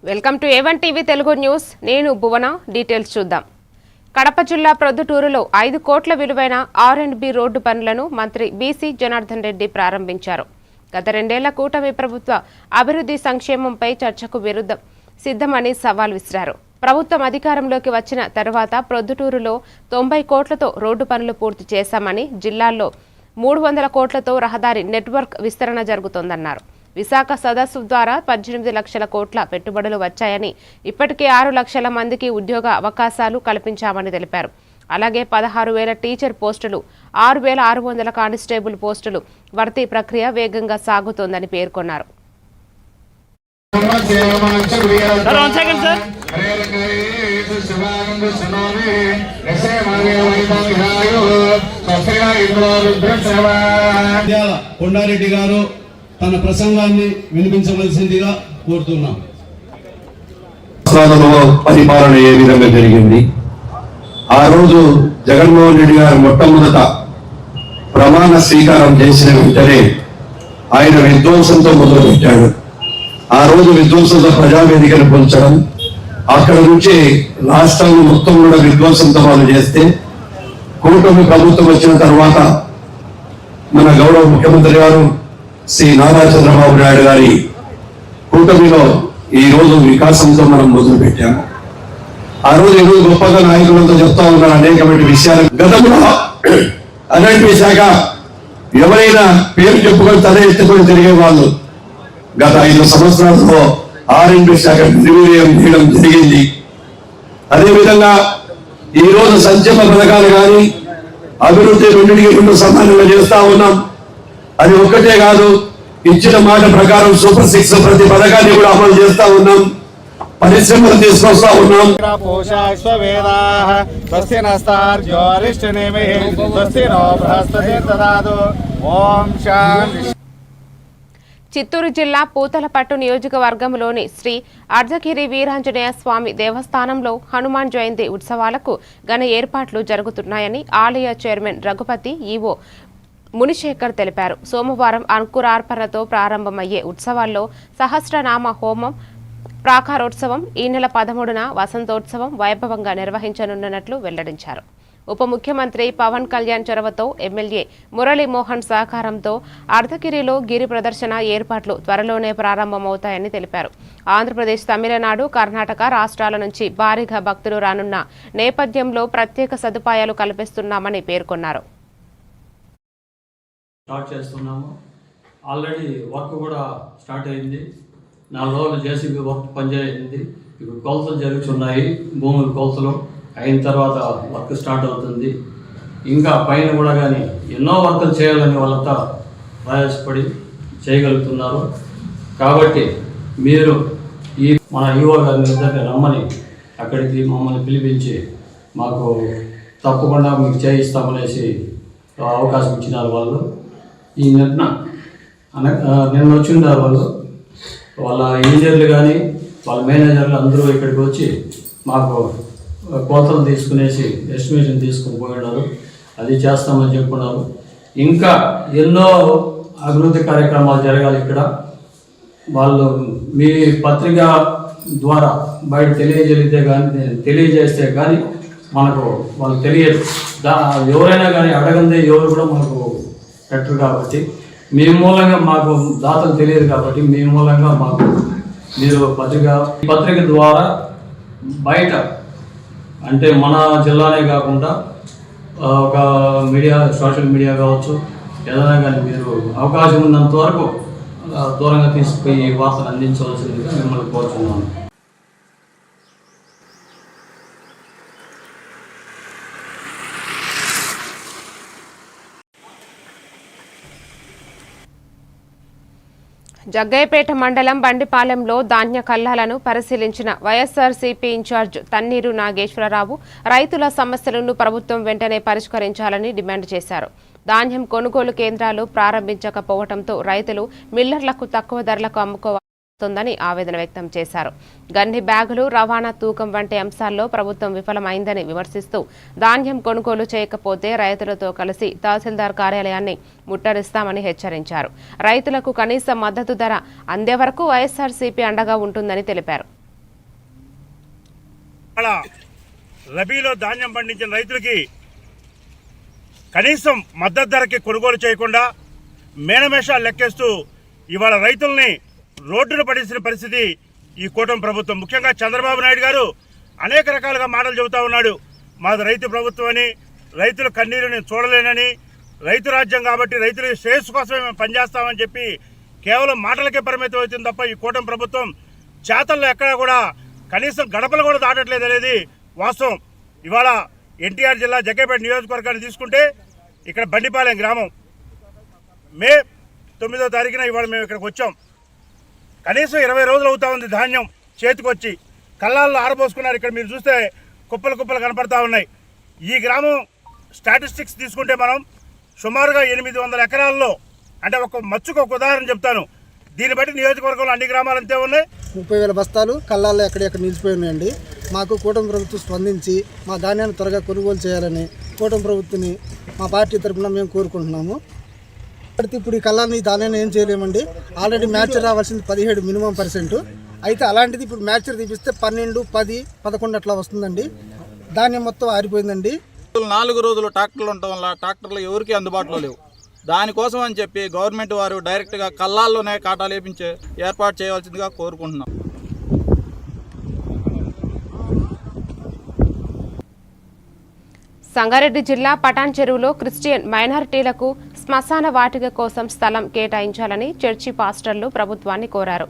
Welcome to A1 TV Telugu news. నేను భువన. Details చూద్దాం. కడప జిల్లా ప్రొద్దుటూరులో 5 కోట్ల విలువైన R&B రోడ్డు పనులను మంత్రి బీసీ జనార్దన్ రెడ్డి ప్రారంభించారు. గత 2 ఏళ్ల కూటమి ప్రభుత్వ అభివృద్ధి సంక్షేమంపై చర్చకు విరుద్ధం సిద్ధమని సవాల్ విసిరారు. ప్రభుత్వం అధికారంలోకి వచ్చిన తర్వాత ప్రొద్దుటూరులో 90 కోట్లతో రోడ్డు పనులు పూర్తి చేశామని, జిల్లాల్లో 300 కోట్లతో రహదారి నెట్వర్క్ విస్తరణ జరుగుతోందన్నారు. విశాఖ సదస్సు ద్వారా 18 లక్షల కోట్ల పెట్టుబడులు వచ్చాయని, ఇప్పటికే 6 లక్షల మందికి ఉద్యోగ అవకాశాలు కల్పించామని తెలిపారు. అలాగే 16,000 టీచర్ పోస్టులు, 6,600 కానిస్టేబుల్ పోస్టులు భర్తీ ప్రక్రియ వేగంగా సాగుతోందని పేర్కొన్నారు. కొండారెడ్డి గారు తన ప్రసంగాన్ని వినిపించవలసిందిగా కోరుతున్నాం. పరిపాలన ఏ విధంగా జరిగింది, ఆ రోజు జగన్మోహన్ రెడ్డి గారు మొట్టమొదట ప్రమాణ స్వీకారం చేసిన వెంటనే ఆయన విధ్వంసంతో మొదలుపెట్టాడు. ఆ రోజు విధ్వంసంతో ప్రజావేదికను పొంచడం, అక్కడ నుంచి రాష్ట్రం మొత్తం కూడా విధ్వంసంతో వాళ్ళు చేస్తే, కూటమి ప్రభుత్వం వచ్చిన తర్వాత మన గౌరవ ముఖ్యమంత్రి గారు శ్రీ నారా చంద్రబాబు నాయుడు గారి కూటమిలో ఈ రోజు వికాసంతో మనం మొదలు పెట్టాము. ఆ రోజు ఈరోజు గొప్పగా నాయకులతో చెప్తా ఉన్నారు అనేకమైన విషయాలు. గతంలో అరణ్య శాఖ ఎవరైనా పేరు చెప్పుకొని తల ఎత్తుకొని తిరిగే వాళ్ళు. గత 5 సంవత్సరాలలో అరణ్య శాఖ నిర్వీర్యం చేయడం జరిగింది. అదేవిధంగా ఈ రోజు సంక్షేమ పథకాలు కానీ అభివృద్ధి 2 సమానంగా చేస్తా ఉన్నాం. అది ఒక్కటే కాదు, ఇచ్చిన మాట ప్రకారం సూపర్ 6 ప్రతి పథకాన్ని కూడా అమలు చేస్తా ఉన్నాం. పరిశ్రమలు తీసుకొస్తా ఉన్నాం. చిత్తూరు జిల్లా పూతలపట్టు నియోజకవర్గంలోని శ్రీ అర్ధగిరి వీరాంజనేయ స్వామి దేవస్థానంలో హనుమాన్ జయంతి ఉత్సవాలకు ఘన ఏర్పాట్లు జరుగుతున్నాయని ఆలయ చైర్మన్ రఘుపతి, ఈవో మునిశేఖర్ తెలిపారు. సోమవారం అంకురార్పణతో ప్రారంభమయ్యే ఉత్సవాల్లో సహస్రనామ హోమం, ప్రాకారోత్సవం, ఈ నెల 13న వసంతోత్సవం వైభవంగా నిర్వహించనున్నట్లు వెల్లడించారు. ఉప ముఖ్యమంత్రి పవన్ కళ్యాణ్ చొరవతో ఎమ్మెల్యే మురళీమోహన్ సహకారంతో అర్ధగిరిలో గిరి ప్రదర్శన ఏర్పాట్లు త్వరలోనే ప్రారంభమవుతాయని తెలిపారు. ఆంధ్రప్రదేశ్, తమిళనాడు, కర్ణాటక రాష్ట్రాల నుంచి భారీగా భక్తులు రానున్న నేపథ్యంలో ప్రత్యేక సదుపాయాలు కల్పిస్తున్నామని పేర్కొన్నారు. స్టార్ట్ చేస్తున్నాము. ఆల్రెడీ వర్క్ కూడా స్టార్ట్ అయింది. 4 రోజులు జేసీబీ వర్క్ పనిచేయింది. ఇప్పుడు కొలతలు జరుగుతున్నాయి. భూముల కొలతలు అయిన తర్వాత వర్క్ స్టార్ట్ అవుతుంది. ఇంకా పైన కూడా కానీ ఎన్నో వర్కులు చేయాలని వాళ్ళంతా ప్రయాసపడి చేయగలుగుతున్నారు. కాబట్టి మీరు ఈ మన ఈవో గారిని దగ్గర రమ్మని అక్కడికి మమ్మల్ని పిలిపించి మాకు తప్పకుండా మీకు చేయిస్తామనేసి అవకాశం ఇచ్చినారు వాళ్ళు. ఈ నిన్న వచ్చినారు వాళ్ళు. వాళ్ళ ఇంజనీర్లు కానీ వాళ్ళ మేనేజర్లు అందరూ ఇక్కడికి వచ్చి మాకు కోతలు తీసుకునేసి ఎస్టిమేషన్ తీసుకుని పోయినారు. అది చేస్తామని చెప్పుకున్నారు. ఇంకా ఎన్నో అభివృద్ధి కార్యక్రమాలు జరగాలి ఇక్కడ. వాళ్ళు మీ పత్రిక ద్వారా బయట తెలియజేస్తే కానీ మనకు వాళ్ళకి తెలియదు. ఎవరైనా కానీ అడగందే ఎవరు కూడా మనకు పెట్టరు. కాబట్టి మీ మూలంగా మాకు దాతలు తెలియదు. కాబట్టి మీ మూలంగా మాకు మీరు పత్రిక ద్వారా బయట అంటే మన జిల్లానే కాకుండా ఒక మీడియా, సోషల్ మీడియా కావచ్చు, ఏదైనా కానీ మీరు అవకాశం ఉన్నంత వరకు దూరంగా తీసుకుపోయి వార్తలు అందించవలసిందిగా మిమ్మల్ని కోరుతున్నాను. జగ్గయ్యపేట మండలం బండిపాలెంలో ధాన్య కల్లాలను పరిశీలించిన వైఎస్ఆర్సీపీ ఇన్ఛార్జ్ తన్నీరు నాగేశ్వరరావు రైతుల సమస్యలను ప్రభుత్వం వెంటనే పరిష్కరించాలని డిమాండ్ చేశారు. ధాన్యం కొనుగోలు కేంద్రాలు ప్రారంభించకపోవడంతో రైతులు మిల్లర్లకు తక్కువ ధరలకు అమ్ముకోవాల్సిందని ఆవేదన వ్యక్తం చేశారు. గన్ని బ్యాగులు, రవాణా, తూకం వంటి అంశాల్లో ప్రభుత్వం విఫలమైందని విమర్శిస్తూ ధాన్యం కొనుగోలు చేయకపోతే రైతులతో కలిసి తహసీల్దార్ కార్యాలయాన్ని ముట్టడిస్తామని హెచ్చరించారు. రైతులకు కనీస మద్దతు ధర అందే వరకు వైఎస్ఆర్సీపీ అండగా ఉంటుందని తెలిపారు. అలా రబీలో ధాన్యం పండించిన రైతులకి కనీసం మద్దతు ధరకి కొనుగోలు చేయకుండా మేనమేషాలు లెక్కేస్తూ ఇవాళ రైతుల్ని రోడ్డున పడేసిన పరిస్థితి ఈ కూటమి ప్రభుత్వం. ముఖ్యంగా చంద్రబాబు నాయుడు గారు అనేక రకాలుగా మాటలు చెబుతూ ఉన్నాడు. మాది రైతు ప్రభుత్వం అని, రైతుల కన్నీరు నేను చూడలేనని, రైతు రాజ్యం కాబట్టి రైతుల శ్రేయస్సు కోసమే మేము పనిచేస్తామని చెప్పి కేవలం మాటలకే పరిమితం అవుతుంది తప్ప ఈ కూటమి ప్రభుత్వం చేతల్లో ఎక్కడా కూడా కనీసం గడపలు కూడా దాటట్లేదు అనేది వాస్తవం. ఇవాళ ఎన్టీఆర్ జిల్లా జగ్గైపేట నియోజకవర్గాన్ని తీసుకుంటే ఇక్కడ బండిపాలెం గ్రామం మే 9వ తారీఖున ఇవాళ మేము ఇక్కడికి వచ్చాం. కనీసం 20 రోజులు అవుతా ఉంది ధాన్యం చేతికొచ్చి. కళ్ళాల్లో ఆరబోసుకున్నారు. ఇక్కడ మీరు చూస్తే కుప్పలు కుప్పలు కనపడతా ఉన్నాయి. ఈ గ్రామం స్టాటిస్టిక్స్ తీసుకుంటే మనం సుమారుగా 800 ఎకరాల్లో, అంటే ఒక మచ్చుకు ఒక ఉదాహరణ చెప్తాను, దీన్ని బట్టి నియోజకవర్గంలో అన్ని గ్రామాలు అంతే ఉన్నాయి. 30,000 బస్తాలు కళ్ళాల్లో ఎక్కడెక్కడ నిలిచిపోయి ఉన్నాయండి. మాకు కూటమి ప్రభుత్వం స్పందించి మా ధాన్యాన్ని త్వరగా కొనుగోలు చేయాలని కూటమి ప్రభుత్వాన్ని మా పార్టీ తరఫున మేము కోరుకుంటున్నాము. ఇప్పుడు ఈ కళ్ళాన్ని ధాన్యాన్ని ఏం చేయలేమండి. ఆల్రెడీ మ్యాచర్ రావాల్సింది 17 మినిమం %. అయితే అలాంటిది ఇప్పుడు మ్యాచర్ తీపిస్తే 12, 10, 11 అట్లా వస్తుందండి. ధాన్యం మొత్తం ఆరిపోయిందండి. 4 రోజులు ట్రాక్టర్లు ఉండటం వల్ల ట్రాక్టర్లు ఎవరికి అందుబాటులో లేవు. దానికోసం అని చెప్పి గవర్నమెంట్ వారు డైరెక్ట్గా కళ్ళాల్లోనే కాటాలు వేపించే ఏర్పాటు చేయవలసిందిగా కోరుకుంటున్నాం. సంగారెడ్డి జిల్లా పటాన్ చెరువులో క్రిస్టియన్ మైనారిటీలకు శ్మశాన వాటిక కోసం స్థలం కేటాయించాలని చర్చి పాస్టర్లు ప్రభుత్వాన్ని కోరారు.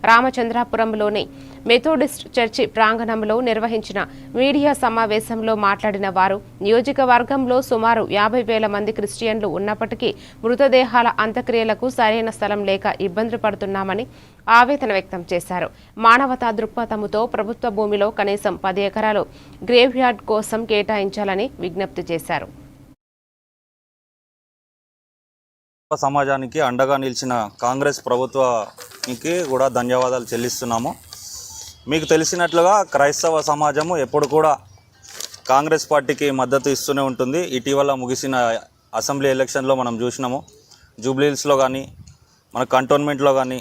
రామచంద్రాపురంలోని మెథోడిస్ట్ చర్చి ప్రాంగణంలో నిర్వహించిన మీడియా సమావేశంలో మాట్లాడిన వారు, నియోజకవర్గంలో సుమారు 50,000 మంది క్రిస్టియన్లు ఉన్నప్పటికీ మృతదేహాల అంత్యక్రియలకు సరైన స్థలం లేక ఇబ్బందులు పడుతున్నామని ఆవేదన వ్యక్తం చేశారు. మానవతా దృక్పథంతో ప్రభుత్వ భూమిలో కనీసం 10 ఎకరాలు గ్రేవ్ యార్డ్ కోసం కేటాయించాలని విజ్ఞప్తి చేశారు. సమాజానికి అండగా నిలిచిన కాంగ్రెస్ ప్రభుత్వానికి కూడా ధన్యవాదాలు చెల్లిస్తున్నాము. మీకు తెలిసినట్లుగా క్రైస్తవ సమాజము ఎప్పుడు కూడా కాంగ్రెస్ పార్టీకి మద్దతు ఇస్తూనే ఉంటుంది. ఇటీవల ముగిసిన అసెంబ్లీ ఎలక్షన్లో మనం చూసినాము. జూబ్లీహిల్స్లో కానీ, మన కంటోన్మెంట్లో కానీ,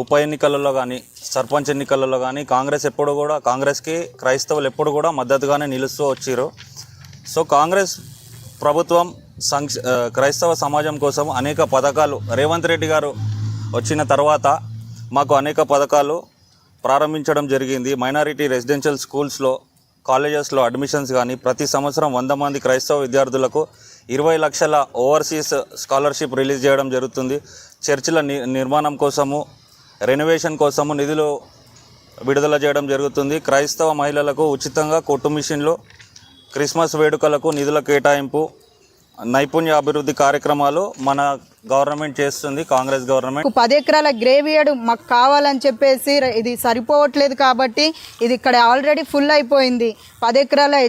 ఉప ఎన్నికలలో కానీ, సర్పంచ్ ఎన్నికలలో కానీ కాంగ్రెస్కి క్రైస్తవులు ఎప్పుడు కూడా మద్దతుగానే నిలుస్తూ వచ్చారు. సో కాంగ్రెస్ ప్రభుత్వం క్రైస్తవ సమాజం కోసం అనేక పథకాలు, రేవంత్ రెడ్డి గారు వచ్చిన తర్వాత మాకు అనేక పథకాలు ప్రారంభించడం జరిగింది. మైనారిటీ రెసిడెన్షియల్ స్కూల్స్లో, కాలేజెస్లో అడ్మిషన్స్ కానీ, ప్రతి సంవత్సరం 100 మంది క్రైస్తవ విద్యార్థులకు 20 లక్షల ఓవర్సీస్ స్కాలర్షిప్ రిలీజ్ చేయడం జరుగుతుంది. చర్చిల నిర్మాణం కోసము, రెనోవేషన్ కోసము నిధులు విడుదల చేయడం జరుగుతుంది. క్రైస్తవ మహిళలకు ఉచితంగా కొట్టు మిషన్లు, క్రిస్మస్ వేడుకలకు నిధుల కేటాయింపు, నైపుణ్య అభివృద్ధి కార్యక్రమాలు మన గవర్నమెంట్ చేస్తుంది, కాంగ్రెస్ గవర్నమెంట్. 10 ఎకరాల గ్రేవ్ యార్డ్ మాకు కావాలని చెప్పేసి ఇది సరిపోవట్లేదు కాబట్టి ఇది ఇక్కడ ఆల్రెడీ ఫుల్ అయిపోయింది. 10 ఎకరాల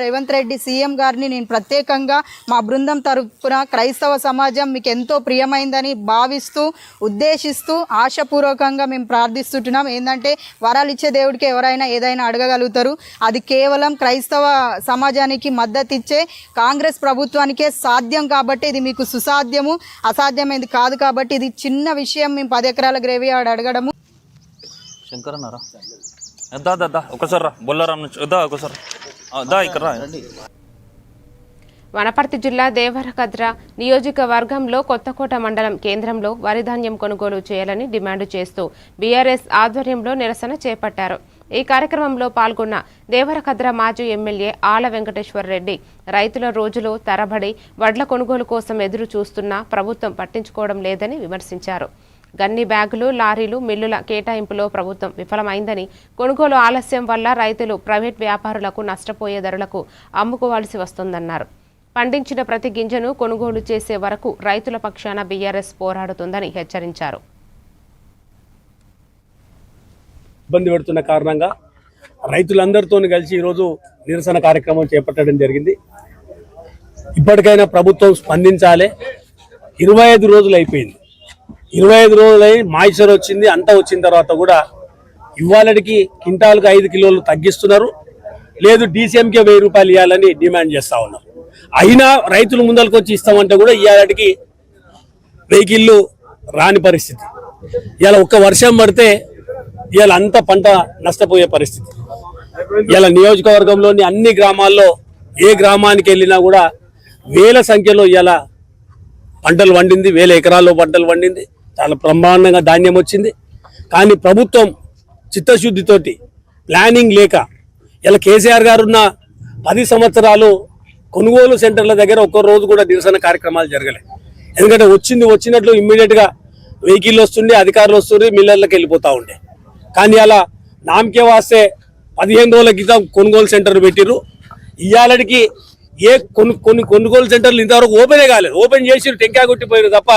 రేవంత్ రెడ్డి సీఎం గారిని నేను ప్రత్యేకంగా మా బృందం తరపున క్రైస్తవ సమాజం మీకు ఎంతో ప్రియమైందని భావిస్తూ, ఉద్దేశిస్తూ, ఆశాపూర్వకంగా మేము ప్రార్థిస్తుంటున్నాం. ఏంటంటే వరాలు ఇచ్చే దేవుడికి ఎవరైనా ఏదైనా అడగగలుగుతారు. అది కేవలం క్రైస్తవ సమాజానికి మద్దతు ఇచ్చే కాంగ్రెస్ ప్రభుత్వానికే సాధ్యం. కాబట్టి ఇది మీకు సుసాధ్యము, అసాధ్యమైంది కాదు. కాబట్టి ఇది చిన్న విషయం. మేము 10 ఎకరాల గ్రేవ్ యార్డ్ అడగడము. శంకరన్నారా ఒకసారి బొల్లారాం నుంచి ఒకసారి ఇక్కడ. వనపర్తి జిల్లా దేవరకద్ర నియోజకవర్గంలో కొత్తకోట మండలం కేంద్రంలో వరిధాన్యం కొనుగోలు చేయాలని డిమాండ్ చేస్తూ బీఆర్ఎస్ ఆధ్వర్యంలో నిరసన చేపట్టారు. ఈ కార్యక్రమంలో పాల్గొన్న దేవరకద్ర మాజీ ఎమ్మెల్యే ఆల వెంకటేశ్వర్ రెడ్డి, రైతుల రోజులు తరబడి వడ్ల కొనుగోలు కోసం ఎదురు చూస్తున్నా ప్రభుత్వం పట్టించుకోవడం లేదని విమర్శించారు. గన్ని బ్యాగులు, లారీలు, మిల్లుల కేటాయింపులో ప్రభుత్వం విఫలమైందని, కొనుగోలు ఆలస్యం వల్ల రైతులు ప్రైవేట్ వ్యాపారులకు నష్టపోయే ధరలకు అమ్ముకోవాల్సి వస్తుందన్నారు. పండించిన ప్రతి గింజను కొనుగోలు చేసే వరకు రైతుల పక్షాన బీఆర్ఎస్ పోరాడుతుందని హెచ్చరించారు. ఇబ్బంది పెడుతున్న కారణంగా రైతులందరితో కలిసి ఈరోజు నిరసన కార్యక్రమం చేపట్టడం జరిగింది. ఇప్పటికైనా ప్రభుత్వం స్పందించాలి. 25 రోజులు అయిపోయింది. 25 రోజులై మాయిశ్చర్ వచ్చింది, అంతా వచ్చిన తర్వాత కూడా ఇవాళకి క్వింటాల్కు 5 కిలోలు తగ్గిస్తున్నారు. లేదు డీసీఎంకే 1000 రూపాయలు ఇవ్వాలని డిమాండ్ చేస్తూ ఉన్నారు. అయినా రైతులు ముందరికి వచ్చి ఇస్తామంటే కూడా ఇవాళకి వెహికల్లు రాని పరిస్థితి. ఇలా ఒక్క వర్షం పడితే ఇవాళ అంతా పంట నష్టపోయే పరిస్థితి. ఇలా నియోజకవర్గంలోని అన్ని గ్రామాల్లో ఏ గ్రామానికి వెళ్ళినా కూడా వేల సంఖ్యలో ఇలా పంటలు వండింది, 1000 ఎకరాల్లో పంటలు వండింది, చాలా బ్రహ్మాండంగా ధాన్యం వచ్చింది. కానీ ప్రభుత్వం చిత్తశుద్ధితోటి ప్లానింగ్ లేక ఇలా కేసీఆర్ గారు ఉన్న 10 సంవత్సరాలు కొనుగోలు సెంటర్ల దగ్గర ఒక్క రోజు కూడా నిరసన కార్యక్రమాలు జరగలేదు. ఎందుకంటే వచ్చినట్లు ఇమ్మీడియట్గా వెహికల్ వస్తుండే, అధికారులు వస్తుండే, మిల్లర్లకు వెళ్ళిపోతూ ఉండే. కానీ అలా నామకే వాస్తే 15 రోజుల క్రితం కొనుగోలు సెంటర్ పెట్టిర్రు. ఇవాళకి ఏ కొన్ని కొనుగోలు సెంటర్లు ఇంతవరకు ఓపెనే కాలేదు. ఓపెన్ చేసి టెంకాయ కొట్టిపోయారు తప్ప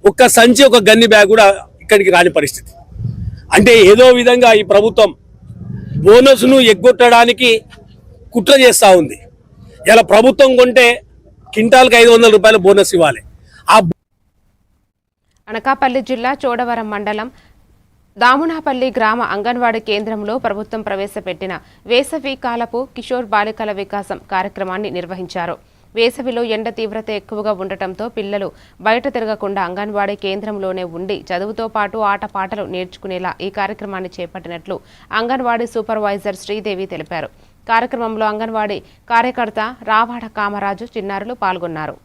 ఒక్క సంచి, ఒక గన్ని బ్యాగ్ కూడా ఇక్కడికి రాని పరిస్థితి. అంటే ఏదో విధంగా ఈ ప్రభుత్వం బోనస్ను ఎగ్గొట్టడానికి కుట్ర చేస్తూ ఉంది. ఇలా ప్రభుత్వం కొంటే క్వింటాల్కి 500 రూపాయల బోనస్ ఇవ్వాలి. అనకాపల్లి జిల్లా చోడవరం మండలం దామునాపల్లి గ్రామ అంగన్వాడీ కేంద్రంలో ప్రభుత్వం ప్రవేశపెట్టిన వేసవి కాలపు కిషోర్ బాలికల వికాసం కార్యక్రమాన్ని నిర్వహించారు. వేసవిలో ఎండ తీవ్రత ఎక్కువగా ఉండటంతో పిల్లలు బయట తిరగకుండా అంగన్వాడీ కేంద్రంలోనే ఉండి చదువుతో పాటు ఆటపాటలు నేర్చుకునేలా ఈ కార్యక్రమాన్ని చేపట్టినట్లు అంగన్వాడీ సూపర్వైజర్ శ్రీదేవి తెలిపారు. కార్యక్రమంలో అంగన్వాడీ కార్యకర్త రావాడ కామరాజు, చిన్నారులు పాల్గొన్నారు.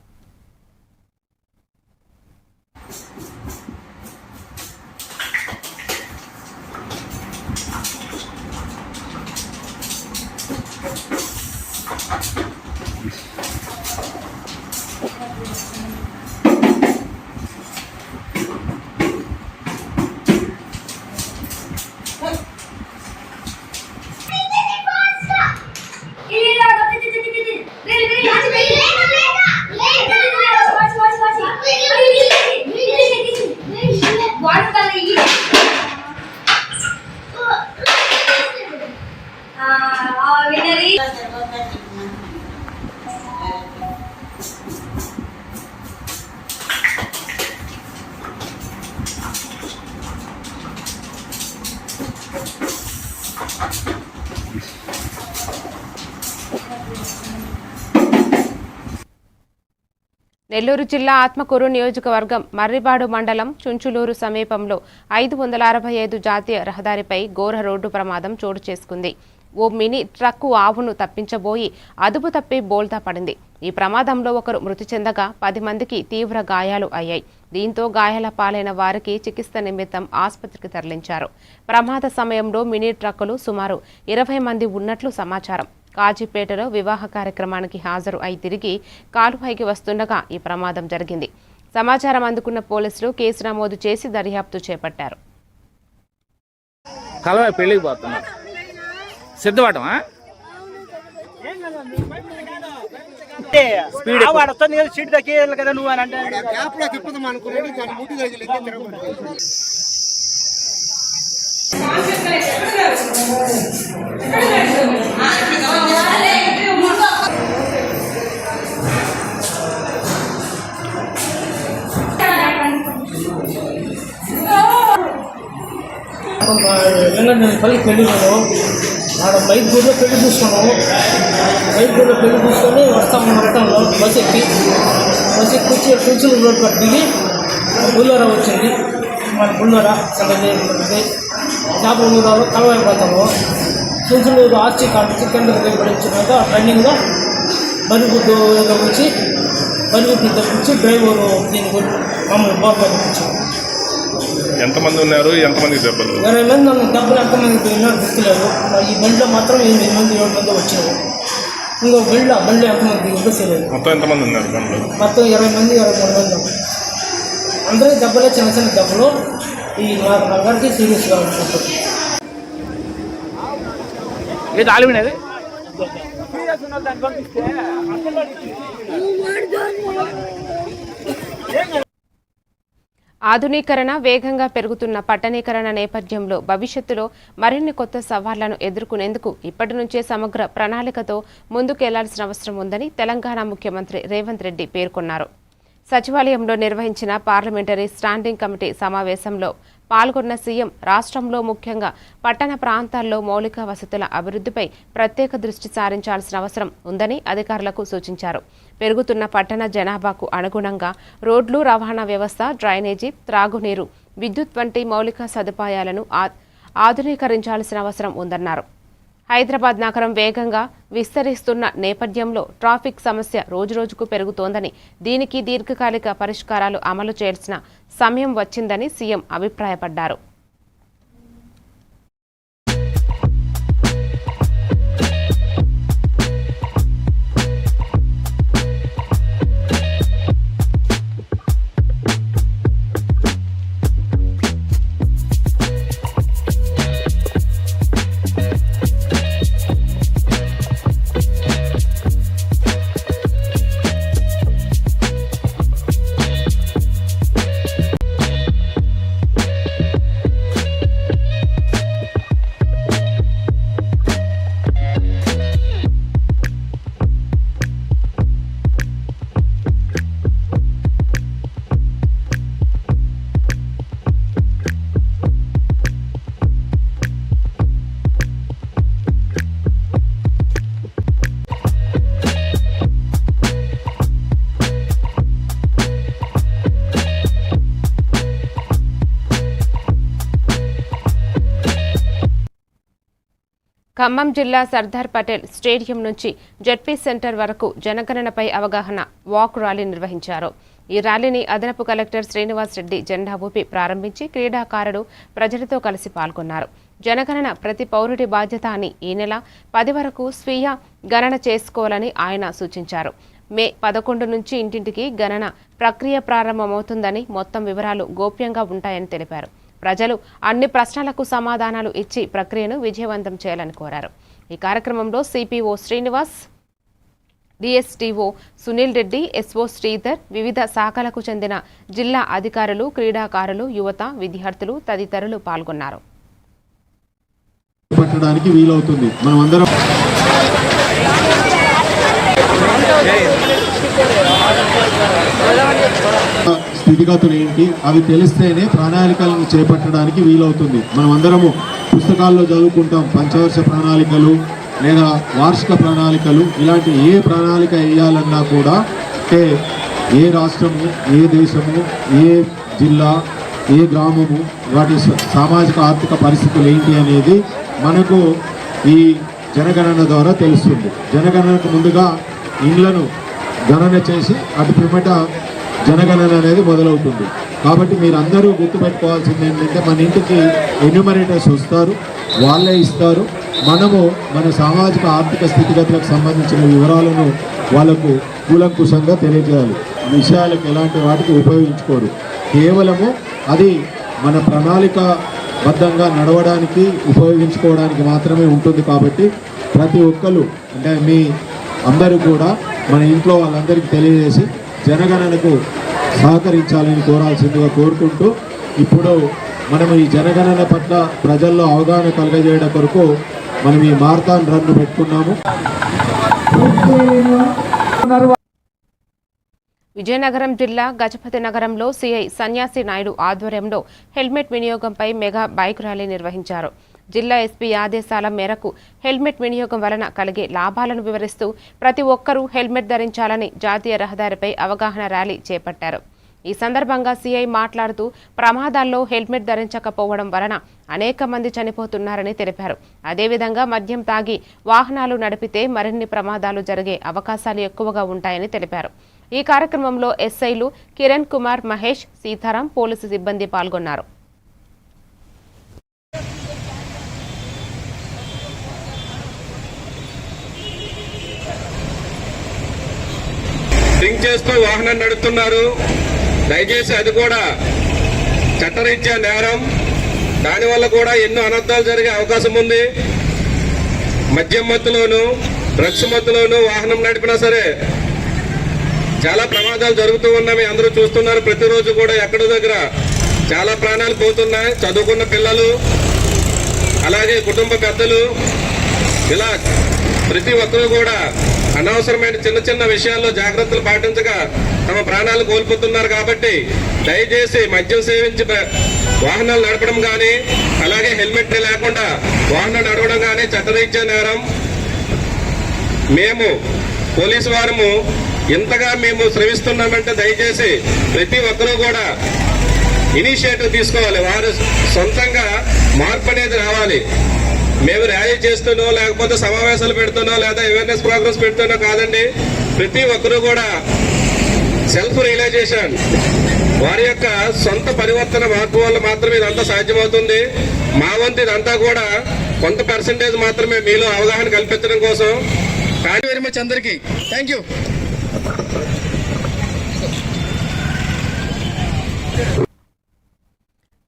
నెల్లూరు జిల్లా ఆత్మకూరు నియోజకవర్గం మర్రిబాడు మండలం చుంచులూరు సమీపంలో 565 జాతీయ రహదారిపై ఘోర రోడ్డు ప్రమాదం చోటు చేసుకుంది. ఓ మినీ ట్రక్కు ఆవును తప్పించబోయి అదుపు తప్పి బోల్తా పడింది. ఈ ప్రమాదంలో ఒకరు మృతి చెందగా 10 మందికి తీవ్ర గాయాలు అయ్యాయి. దీంతో గాయాల పాలైన వారికి చికిత్స నిమిత్తం ఆసుపత్రికి తరలించారు. ప్రమాద సమయంలో మినీ ట్రక్కులు సుమారు 20 మంది ఉన్నట్లు సమాచారం. కాజీపేటలో వివాహ కార్యక్రమానికి హాజరు అయి తిరిగి కాలువైకి వస్తుండగా ఈ ప్రమాదం జరిగింది. సమాచారం అందుకున్న పోలీసులు కేసు నమోదు చేసి దర్యాప్తు చేపట్టారు. కాలువ పెళ్లికి పోతున్నా సిద్ధపడమా సీట్ దక్కేయాలి కదా నువ్వు అని అంటే పల్లి పెళ్ళిలో ఆడ బైక్ గుడిలో పెళ్లి చూసుకున్నాము. బైక్ గుడిలో పెళ్లి చూసుకొని వస్తాము మొత్తంలో బస్ ఎక్కి వచ్చి చుంచులు రోడ్ పట్టి దిగి బుల్లోరా వచ్చింది. మన బుల్లోరా సంగతి చేపల ఊరాలో కలవైపోతాము. చుంచులూరు ఆర్చి కాడికి కిందకి దిగబడి వచ్చినాక రన్నింగ్గా బరిగుడ్డు వచ్చి బరిగుడ్డు తప్పించి డ్రైవరు దీనికి మమ్మల్ని బాగా తెప్పించాము. ఎంతమంది ఉన్నారు, ఎంతమంది దెబ్బలు? 20 మంది నన్ను దెబ్బలు ఎంతమంది పోయినారు గుర్తులేదు. ఈ బండిలో మాత్రం 8 మంది 7 మంది వచ్చినారు. ఇంకో బండి ఎంతమంది గుర్తులేదు. మొత్తం ఎంతమంది ఉన్నారు బండ్లు? మొత్తం 20 మంది 23 మంది. అందరూ దెబ్బలే, చిన్న చిన్న దెబ్బలు. ఈ నగరికి సీరియస్గా ఉంటుంది. ఇది ఆలిమినది ఆధునీకరణ వేగంగా పెరుగుతున్న పట్టణీకరణ నేపథ్యంలో భవిష్యత్తులో మరిన్ని కొత్త సవాళ్లను ఎదుర్కొనేందుకు ఇప్పటి నుంచే సమగ్ర ప్రణాళికతో ముందుకెళ్లాల్సిన అవసరం ఉందని తెలంగాణ ముఖ్యమంత్రి రేవంత్ రెడ్డి పేర్కొన్నారు. సచివాలయంలో నిర్వహించిన పార్లమెంటరీ స్టాండింగ్ కమిటీ సమావేశంలో పాల్గొన్న సీఎం రాష్ట్రంలో ముఖ్యంగా పట్టణ ప్రాంతాల్లో మౌలిక వసతుల అభివృద్ధిపై ప్రత్యేక దృష్టి సారించాల్సిన అవసరం ఉందని అధికారులకు సూచించారు. పెరుగుతున్న పట్టణ జనాభాకు అనుగుణంగా రోడ్లు, రవాణా వ్యవస్థ, డ్రైనేజీ, త్రాగునీరు, విద్యుత్ వంటి మౌలిక సదుపాయాలను ఆధునీకరించాల్సిన అవసరం ఉందన్నారు. హైదరాబాద్ నగరం వేగంగా విస్తరిస్తున్న నేపథ్యంలో ట్రాఫిక్ సమస్య రోజురోజుకు పెరుగుతోందని, దీనికి దీర్ఘకాలిక పరిష్కారాలు అమలు చేయాల్సిన సమయం వచ్చిందని సీఎం అభిప్రాయపడ్డారు. ఖమ్మం జిల్లా సర్దార్ పటేల్ స్టేడియం నుంచి జెడ్పీ సెంటర్ వరకు జనగణనపై అవగాహన వాక్ ర్యాలీ నిర్వహించారు. ఈ ర్యాలీని అదనపు కలెక్టర్ శ్రీనివాస్ రెడ్డి జెండా ఊపి ప్రారంభించి క్రీడాకారులు ప్రజలతో కలిసి పాల్గొన్నారు. జనగణన ప్రతి పౌరుడి బాధ్యత అని ఈ నెల 10 వరకు స్వీయ గణన చేసుకోవాలని ఆయన సూచించారు. మే 11 నుంచి ఇంటింటికి గణన ప్రక్రియ ప్రారంభమవుతుందని, మొత్తం వివరాలు గోప్యంగా ఉంటాయని తెలిపారు. ప్రజలు అన్ని ప్రశ్నలకు సమాధానాలు ఇచ్చి ప్రక్రియను విజయవంతం చేయాలని కోరారు. ఈ కార్యక్రమంలో సిపిఓ శ్రీనివాస్, డిఎస్టీఓ సునీల్ రెడ్డి, ఎస్ఓ శ్రీధర్, వివిధ శాఖలకు చెందిన జిల్లా అధికారులు, క్రీడాకారులు, యువత, విద్యార్థులు తదితరులు పాల్గొన్నారు. పట్టడానికి వీలవుతుంది. మనం అందరం స్థితిగతులు ఏంటి అవి తెలిస్తేనే ప్రణాళికలను చేపట్టడానికి వీలవుతుంది. మనం అందరము పుస్తకాల్లో చదువుకుంటాం పంచవర్ష ప్రణాళికలు లేదా వార్షిక ప్రణాళికలు. ఇలాంటి ఏ ప్రణాళిక వేయాలన్నా కూడా అంటే ఏ రాష్ట్రము, ఏ దేశము, ఏ జిల్లా, ఏ గ్రామము, వాటి సామాజిక ఆర్థిక పరిస్థితులు ఏంటి అనేది మనకు ఈ జనగణన ద్వారా తెలుస్తుంది. జనగణనకు ముందుగా ఇండ్లను గణన చేసి అటు పిమ్మట జనగణన అనేది మొదలవుతుంది. కాబట్టి మీరు అందరూ గుర్తుపెట్టుకోవాల్సింది ఏంటంటే మన ఇంటికి ఎన్యూమరేటర్స్ వస్తారు, వాళ్ళే ఇస్తారు. మనము మన సామాజిక ఆర్థిక స్థితిగతులకు సంబంధించిన వివరాలను వాళ్ళకు కూలంకుషంగా తెలియజేయాలి. విషయాలకు ఎలాంటి వాటికి ఉపయోగించుకోరు. కేవలము అది మన ప్రణాళిక బద్ధంగా నడవడానికి ఉపయోగించుకోవడానికి మాత్రమే ఉంటుంది. కాబట్టి ప్రతి ఒక్కరు అంటే మీ అందరూ కూడా మన ఇంట్లో వాళ్ళందరికీ తెలియజేసి జనగణనకు సహకరించాలని కోరాల్సిందిగా కోరుకుంటూ, ఇప్పుడు మనం ఈ జనగణన పట్ల ప్రజల్లో అవగాహన కలగజేయడం కొరకు మనం ఈ మారథాన్ రన్ పెట్టుకున్నాము. విజయనగరం జిల్లా గజపతి నగరంలో సిఐ సన్యాసి నాయుడు ఆధ్వర్యంలో హెల్మెట్ వినియోగంపై మెగా బైక్ ర్యాలీ నిర్వహించారు. జిల్లా ఎస్పీ ఆదేశాల మేరకు హెల్మెట్ వినియోగం వలన కలిగే లాభాలను వివరిస్తూ ప్రతి ఒక్కరూ హెల్మెట్ ధరించాలని జాతీయ రహదారిపై అవగాహన ర్యాలీ చేపట్టారు. ఈ సందర్భంగా సీఐ మాట్లాడుతూ ప్రమాదాల్లో హెల్మెట్ ధరించకపోవడం వలన అనేక మంది చనిపోతున్నారని తెలిపారు. అదేవిధంగా మద్యం తాగి వాహనాలు నడిపితే మరిన్ని ప్రమాదాలు జరిగే అవకాశాలు ఎక్కువగా ఉంటాయని తెలిపారు. ఈ కార్యక్రమంలో ఎస్ఐలు కిరణ్ కుమార్, మహేష్, సీతారాం, పోలీసు సిబ్బంది పాల్గొన్నారు. డ్రింక్ చేస్తూ వాహనం నడుపుతున్నారు. దయచేసి అది కూడా చట్టరీత్యా నేరం. దానివల్ల కూడా ఎన్నో అనర్థాలు జరిగే అవకాశం ఉంది. మద్యం మత్తులోను, డ్రగ్స్ మత్తులోను వాహనం నడిపినా సరే చాలా ప్రమాదాలు జరుగుతూ ఉన్నాయి. అందరూ చూస్తున్నారు. ప్రతిరోజు కూడా ఎక్కడో దగ్గర చాలా ప్రాణాలు పోతున్నాయి. చదువుకున్న పిల్లలు, అలాగే కుటుంబ పెద్దలు, ఇలా ప్రతి ఒక్కరూ కూడా అనవసరమైన చిన్న చిన్న విషయాల్లో జాగ్రత్తలు పాటించగా తమ ప్రాణాలు కోల్పోతున్నారు. కాబట్టి దయచేసి మద్యం సేవించి వాహనాలు నడపడం కానీ, అలాగే హెల్మెట్ లేకుండా వాహనం నడవడం కానీ చట్టరీత్యా నేరం. మేము పోలీసు వారము ఇంతగా మేము శ్రమిస్తున్నామంటే దయచేసి ప్రతి ఒక్కరూ కూడా ఇనిషియేటివ్ తీసుకోవాలి. వారు సొంతంగా మార్పు అనేది రావాలి. మేము ర్యాలీ చేస్తున్నో లేకపోతే సమావేశాలు పెడుతున్నో లేదా అవేర్నెస్ ప్రోగ్రామ్స్ పెడుతున్నో కాదండి. ప్రతి ఒక్కరూ కూడా సెల్ఫ్ రియలైజేషన్, వారి యొక్క సొంత పరివర్తన మార్పు వల్ల మాత్రమే ఇదంతా సాధ్యమవుతుంది. మా వంతు ఇదంతా కూడా కొంత పర్సెంటేజ్ మాత్రమే మీలో అవగాహన కల్పించడం కోసం. కానీ వెరీ మచ్ అందరికీ థ్యాంక్ యూ.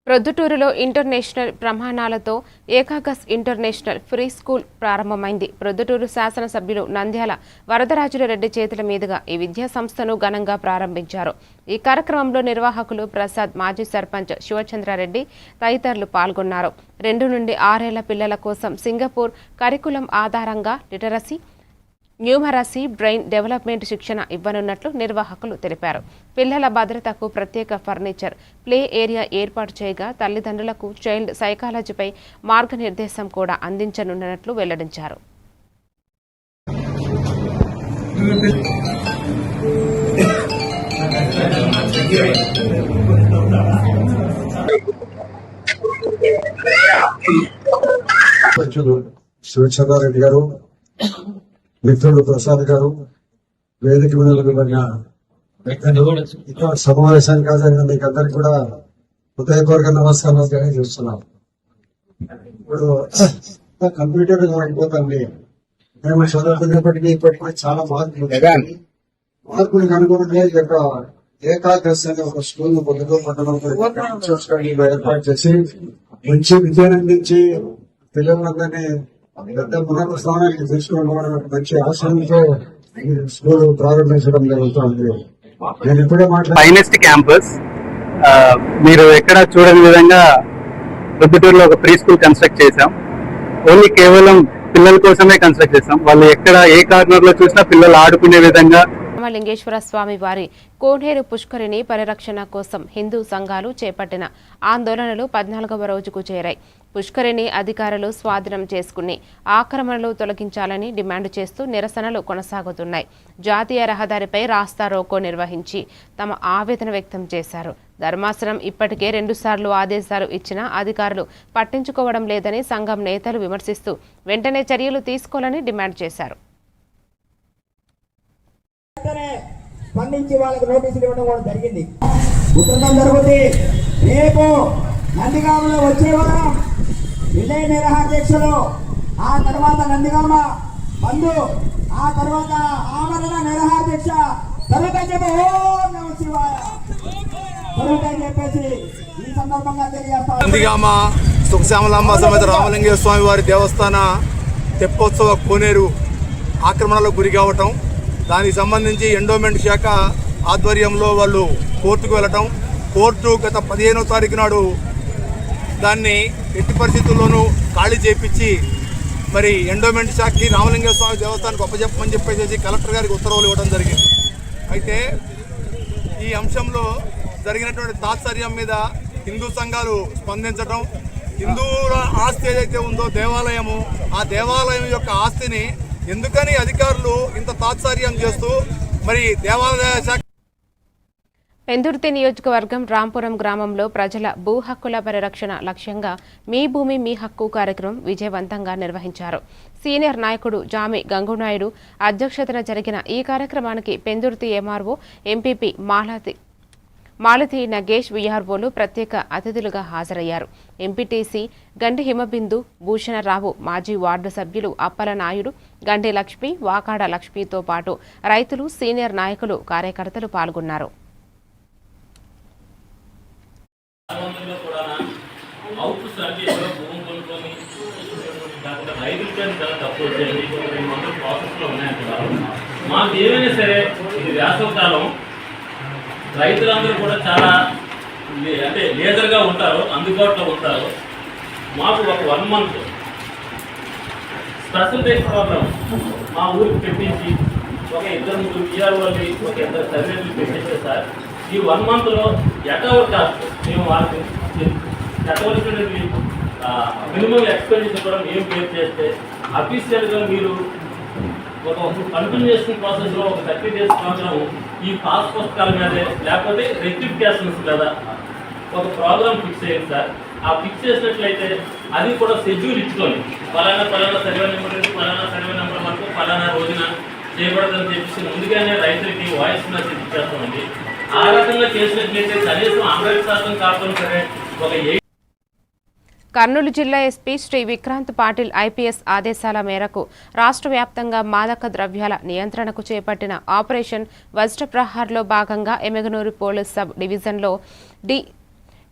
ప్రొద్దుటూరులో ఇంటర్నేషనల్ ప్రమాణాలతో ఏకాగస్ ఇంటర్నేషనల్ ఫ్రీ స్కూల్ ప్రారంభమైంది. ప్రొద్దుటూరు శాసనసభ్యులు నంద్యాల వరదరాజుల రెడ్డి చేతుల మీదుగా ఈ విద్యా సంస్థను ఘనంగా ప్రారంభించారు. ఈ కార్యక్రమంలో నిర్వాహకులు ప్రసాద్, మాజీ సర్పంచ్ శివచంద్రారెడ్డి తదితరులు పాల్గొన్నారు. 2 నుండి 6 ఏళ్ల పిల్లల కోసం సింగపూర్ కరికులం ఆధారంగా లిటరసీ, న్యూమరసీ, బ్రెయిన్ డెవలప్మెంట్ శిక్షణ ఇవ్వనున్నట్లు నిర్వాహకులు తెలిపారు. పిల్లల భద్రతకు ప్రత్యేక ఫర్నిచర్, ప్లే ఏరియా ఏర్పాటు చేయగా తల్లిదండ్రులకు చైల్డ్ సైకాలజీపై మార్గనిర్దేశం కూడా అందించనున్నట్లు వెల్లడించారు. శివచంద్రారెడ్డి గారు, మిత్రుడు ప్రసాద్ గారు, వేదిక మీద నిలబడిన ఇక్కడ సమావేశానికి హాజరైన మీకు అందరికి కూడా హృదయపూర్వక నమస్కారాలు తెలియజేస్తున్నాం. ఇప్పుడు కంప్యూటర్ అయిపోతుంది. మేము చదువుకునేప్పటికీ ఇప్పటికీ చాలా మార్పులకు అనుగుణంగా ఈ యొక్క ఏకాదశి అనే ఒక స్కూల్ పొద్దుటూరు పట్టణంలో ఏర్పాటు చేసి మంచి విద్యను అందించి పిల్లలందరినీ పెద్ద ఉన్నత స్థానానికి తీసుకోవడం మంచి ఆశయంతో స్కూల్ ప్రారంభించడం జరుగుతుంది. నేను ఇప్పుడే ఫైనెస్ట్ క్యాంపస్ మీరు ఎక్కడ చూడని విధంగా ప్రొద్దుటూరులో ఒక ప్రీ స్కూల్ కన్స్ట్రక్ట్ చేశాం. ఓన్లీ కేవలం పిల్లల కోసమే కన్స్ట్రక్ట్ చేశాం. వాళ్ళు ఎక్కడ ఏ కార్నర్ లో చూసినా పిల్లలు ఆడుకునే విధంగా. లింగేశ్వర స్వామి వారి కోనేరు పుష్కరిణి పరిరక్షణ కోసం హిందూ సంఘాలు చేపట్టిన ఆందోళనలు 14వ రోజుకు చేరాయి. పుష్కరిణి అధికారులు స్వాధీనం చేసుకుని ఆక్రమణలు తొలగించాలని డిమాండ్ చేస్తూ నిరసనలు కొనసాగుతున్నాయి. జాతీయ రహదారిపై రాస్తా రోకో నిర్వహించి తమ ఆవేదన వ్యక్తం చేశారు. ధర్మాసనం ఇప్పటికే 2 సార్లు ఆదేశాలు ఇచ్చినా అధికారులు పట్టించుకోవడం లేదని సంఘం నేతలు విమర్శిస్తూ వెంటనే చర్యలు తీసుకోవాలని డిమాండ్ చేశారు. స్పందించి వాళ్ళకి నోటీసులు ఇవ్వడం కూడా జరిగింది. ఉత్తరం జరుగుతుంది. రేపు నందిగామలో వచ్చే వారం విజయ నిరాహార దీక్షలు, ఆ తర్వాత నందిగామ బంధు, ఆ తర్వాత ఆమరణ నిరాహార దీక్ష జరుగుతాయని చెప్పి ఓం నమ శివాయ జరుగుతాయని చెప్పేసి ఈ సందర్భంగా తెలియజేస్తాం. నందిగామ సుఖశ్యామలాంబ సమేత రామలింగేశ్వర స్వామి వారి దేవస్థాన తెప్పోత్సవ కోనేరు ఆక్రమణలకు గురి కావటం, దానికి సంబంధించి ఎండోమెంట్ శాఖ ఆధ్వర్యంలో వాళ్ళు కోర్టుకు వెళ్ళటం, కోర్టు గత 15వ తారీఖు నాడు దాన్ని ఎట్టి పరిస్థితుల్లోనూ ఖాళీ చేయించి మరి ఎండోమెంట్ శాఖకి రామలింగేశ్వర స్వామి దేవస్థానానికి అప్పచెప్పమని చెప్పేసి కలెక్టర్ గారికి ఉత్తర్వులు ఇవ్వడం జరిగింది. అయితే ఈ అంశంలో జరిగినటువంటి తాత్పర్యం మీద హిందూ సంఘాలు స్పందించడం, హిందువుల ఆస్తి ఏదైతే ఉందో దేవాలయము, ఆ దేవాలయం యొక్క ఆస్తిని ఎందుకని అధికారులు ఇంత తాత్సార్యం చేస్తూ మరి దేవాలయ శాఖ. పెందుర్తి నియోజకవర్గం రాంపురం గ్రామంలో ప్రజల భూ హక్కుల పరిరక్షణ లక్ష్యంగా మీ భూమి మీ హక్కు కార్యక్రమం విజయవంతంగా నిర్వహించారు. సీనియర్ నాయకుడు జామి గంగునాయుడు అధ్యక్షతన జరిగిన ఈ కార్యక్రమానికి పెందుర్తి ఎంఆర్ఓ, ఎంపీపీ మాలతి నగేష్, వీఆర్ఓలు ప్రత్యేక అతిథులుగా హాజరయ్యారు. ఎంపీటీసీ గండి హిమబిందు భూషణరావు, మాజీ వార్డు సభ్యులు అప్పల నాయుడు, గండి లక్ష్మి, వాకాడ లక్ష్మితో పాటు రైతులు, సీనియర్ నాయకులు, కార్యకర్తలు పాల్గొన్నారు. రైతులందరూ కూడా చాలా అంటే లేజర్గా ఉంటారు, అందుబాటులో ఉంటారు. మాకు ఒక 1 month స్పెషల్ బేస్ ప్రోగ్రామ్ మా ఊరికి పెట్టించి ఒక 2-3 పిఆర్ఓల్ని, ఒక 2 సర్వేలు పెట్టించే సార్. ఈ 1 monthలో ఎటవర్ కాస్ట్ మేము వాళ్ళకి ఎటవలసినటువంటి మినిమం ఎక్స్పెండిచర్ కూడా మేము పే చేస్తే అఫీషియల్గా మీరు ఒక కంటిన్యూషన్ ప్రాసెస్లో ఒక 30 days ప్రోగ్రామ్ ఈ పాస్ పుస్తకాల మీదే లేకపోతే రెక్టిఫికేషన్స్ కదా ఒక ప్రోగ్రామ్ ఫిక్స్ చేయండి సార్. ఆ ఫిక్స్ చేసినట్లయితే అది కూడా షెడ్యూల్ ఇచ్చుకొని ఫలానా సర్వే నెంబర్ సర్వే నెంబర్ వరకు ఫలానా రోజున చేయబడదని చెప్పేసి ముందుగానే రైతులకి వాయిస్ మెసేజ్ ఇచ్చేస్తామండి. ఆ రకంగా చేసినట్లయితే కనీసం 100% కాకుండా సరే ఒక కర్నూలు జిల్లా ఎస్పీ శ్రీ విక్రాంత్ పాటిల్ ఐపీఎస్ ఆదేశాల మేరకు రాష్ట్ర వ్యాప్తంగా మాదక ద్రవ్యాల నియంత్రణకు చేపట్టిన ఆపరేషన్ వజ్రప్రహార్లో భాగంగా ఎమ్మిగనూరు పోలీస్ సబ్ డివిజన్లో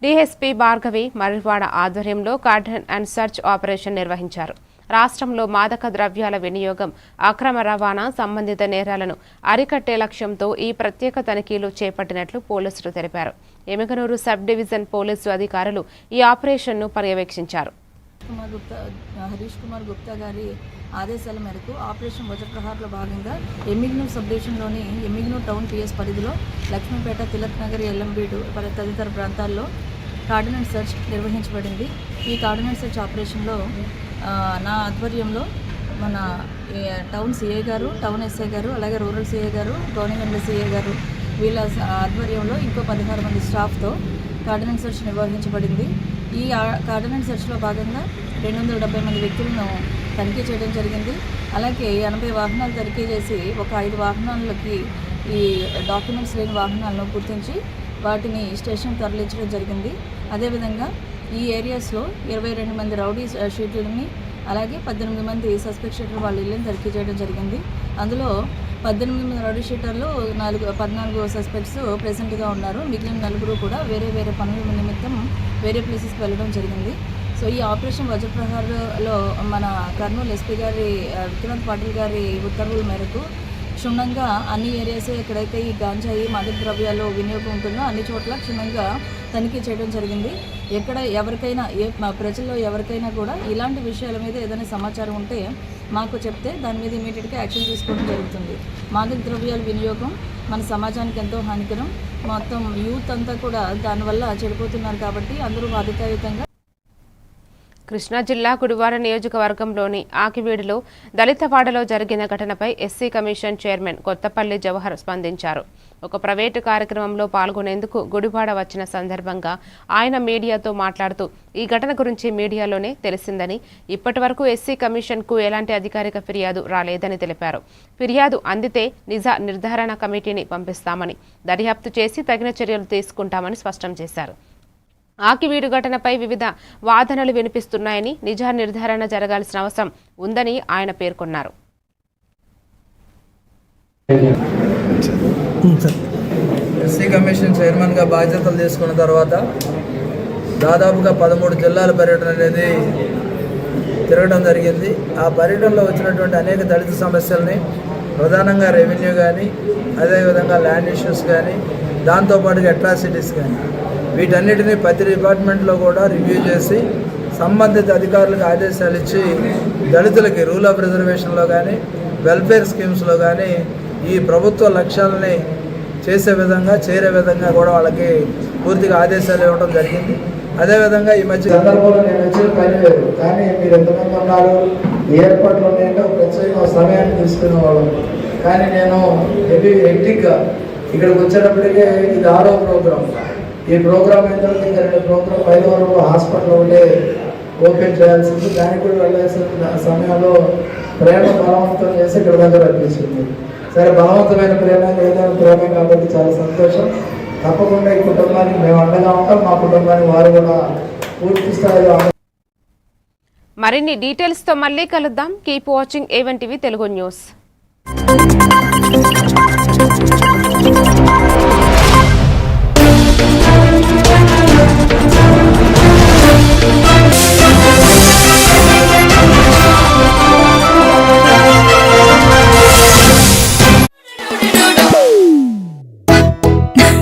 డీఎస్పీ భార్గవి మర్రివాడ ఆధ్వర్యంలో కార్డన్ అండ్ సర్చ్ ఆపరేషన్ నిర్వహించారు. రాష్ట్రంలో మాదక ద్రవ్యాల వినియోగం, అక్రమ రవాణా సంబంధిత నేరాలను అరికట్టే లక్ష్యంతో ఈ ప్రత్యేక తనిఖీలు చేపట్టినట్లు పోలీసులు తెలిపారు. ఎమ్మిగనూరు సబ్ డివిజన్ పోలీసు అధికారులు ఈ ఆపరేషన్ను పర్యవేక్షించారు. హరీష్ కుమార్ గుప్తా గారి ఆదేశాల మేరకు ఆపరేషన్ వజ్రప్రహార్లో భాగంగా ఎమ్మిగనూరు సబ్ డివిజన్లోని ఎమ్మిగనూరు టౌన్ పిఎస్ పరిధిలో లక్ష్మీపేట, తిలక్ నగర్, ఎల్లంబీడు తదితర ప్రాంతాల్లో కార్డన్ అండ్ సర్చ్ నిర్వహించబడింది. ఈ కార్డన్ అండ్ సర్చ్ ఆపరేషన్లో నా ఆధ్వర్యంలో మన టౌన్ సిఐ గారు, టౌన్ ఎస్ఐ గారు, అలాగే రూరల్ సిఐ గారు, గవర్నమెంట్ సిఐ గారు వీళ్ళ ఆధ్వర్యంలో ఇంకో 16 మంది స్టాఫ్తో కార్డన్ అండ్ సర్చ్ నిర్వహించబడింది. ఈ కార్డన్ అండ్ సర్చ్లో భాగంగా 270 మంది వ్యక్తులను తనిఖీ చేయడం జరిగింది. అలాగే 80 వాహనాలు తనిఖీ చేసి ఒక 5 వాహనాలకి ఈ డాక్యుమెంట్స్ లేని వాహనాలను గుర్తించి వాటిని స్టేషన్ తరలించడం జరిగింది. అదేవిధంగా ఈ ఏరియాస్లో 22 మంది రౌడీ షీటర్లని అలాగే 18 మంది సస్పెక్ట్ షీటర్ వాళ్ళ ఇళ్ళని తనిఖీ చేయడం జరిగింది. అందులో 18 మంది రౌడీ షీటర్లు 14 సస్పెక్ట్స్ ప్రెసెంట్గా ఉన్నారు. మిగిలిన 4 కూడా వేరే పనుల నిమిత్తం వేరే ప్లేసెస్కి వెళ్ళడం జరిగింది. సో ఈ ఆపరేషన్ వజ్రప్రహార్లో మన కర్నూలు ఎస్పీ గారి విక్రాంత్ పాటిల్ గారి ఉత్తర్వుల మేరకు క్షుణ్ణంగా అన్ని ఏరియాస్ ఎక్కడైతే ఈ గాంజాయి మాదక ద్రవ్యాలు వినియోగం ఉంటుందో అన్ని చోట్ల క్షుణ్ణంగా తనిఖీ చేయడం జరిగింది. ఎక్కడ ఎవరికైనా ప్రజల్లో ఎవరికైనా కూడా ఇలాంటి విషయాల మీద ఏదైనా సమాచారం ఉంటే మాకు చెప్తే దాని మీద ఇమీడియట్గా యాక్షన్ తీసుకోవడం జరుగుతుంది. మాదక ద్రవ్యాల వినియోగం మన సమాజానికి ఎంతో హానికరం. మొత్తం యూత్ అంతా కూడా దానివల్ల చెడిపోతున్నారు కాబట్టి అందరూ బాధ్యతాయుతంగా. కృష్ణా జిల్లా గుడివాడ నియోజకవర్గంలోని ఆకివీడులో దళితవాడలో జరిగిన ఘటనపై SC commission chairman Kothapalli Jawahar స్పందించారు. ఒక ప్రైవేటు కార్యక్రమంలో పాల్గొనేందుకు గుడివాడ వచ్చిన సందర్భంగా ఆయన మీడియాతో మాట్లాడుతూ ఈ ఘటన గురించి మీడియాలోనే తెలిసిందని, ఇప్పటివరకు ఎస్సీ కమిషన్కు ఎలాంటి అధికారిక ఫిర్యాదు రాలేదని తెలిపారు. ఫిర్యాదు అందితే నిజ నిర్ధారణ కమిటీని పంపిస్తామని, దర్యాప్తు చేసి తగిన చర్యలు తీసుకుంటామని స్పష్టం చేశారు. ఆకివీడు ఘటనపై వివిధ వాదనలు వినిపిస్తున్నాయని, నిజ నిర్ధారణ జరగాల్సిన అవసరం ఉందని ఆయన పేర్కొన్నారు. ఎస్సీ కమిషన్ చైర్మన్గా బాధ్యతలు తీసుకున్న తర్వాత దాదాపుగా 13 జిల్లాల పర్యటన అనేది తిరగడం జరిగింది. ఆ పర్యటనలో వచ్చినటువంటి అనేక దళిత సమస్యల్ని ప్రధానంగా రెవెన్యూ కానీ, అదేవిధంగా ల్యాండ్ ఇష్యూస్ కానీ, దాంతోపాటుగా అట్రాసిటీస్ కానీ వీటన్నిటినీ ప్రతి డిపార్ట్మెంట్లో కూడా రివ్యూ చేసి సంబంధిత అధికారులకు ఆదేశాలు ఇచ్చి దళితులకి రూల్ ఆఫ్ రిజర్వేషన్లో కానీ, వెల్ఫేర్ స్కీమ్స్లో కానీ ఈ ప్రభుత్వ లక్ష్యాలని చేసే విధంగా, చేరే విధంగా కూడా వాళ్ళకి పూర్తిగా ఆదేశాలు ఇవ్వడం జరిగింది. అదేవిధంగా ఈ మధ్య సందర్భంలో నేను వచ్చిన పని వేరు, కానీ మీరు ఎంతమంది ఉన్నారు, ఏర్పాట్లు ఉన్నాయంటే ప్రత్యేక సమయాన్ని తీసుకునేవాళ్ళం. కానీ నేను హెక్టిక్గా ఇక్కడికి వచ్చేటప్పటికే ఇది 6వ ప్రోగ్రాం. ఈ ప్రోగ్రాం అయిన తర్వాత ఇంకా 2 ప్రోగ్రాం 5 వరకు హాస్పిటల్ ఉంటే ఓపెన్ చేయాల్సింది. దానికి కూడా వెళ్ళాల్సిన సమయంలో ప్రేమ బలవంతం చేసి ఇక్కడ దగ్గర అనిపించింది. సరే, బలవంతమైన ప్రేమ ఏదైనా ప్రేమ కాబట్టి చాలా సంతోషం. తప్పకుండా ఈ కుటుంబానికి మేము అండగా ఉంటాం. మా కుటుంబానికి వారు కూడా పూర్తి స్థాయిలో. మరిన్ని డీటెయిల్స్ తో మళ్ళీ కలుద్దాం. Keep watching A1 TV Telugu news.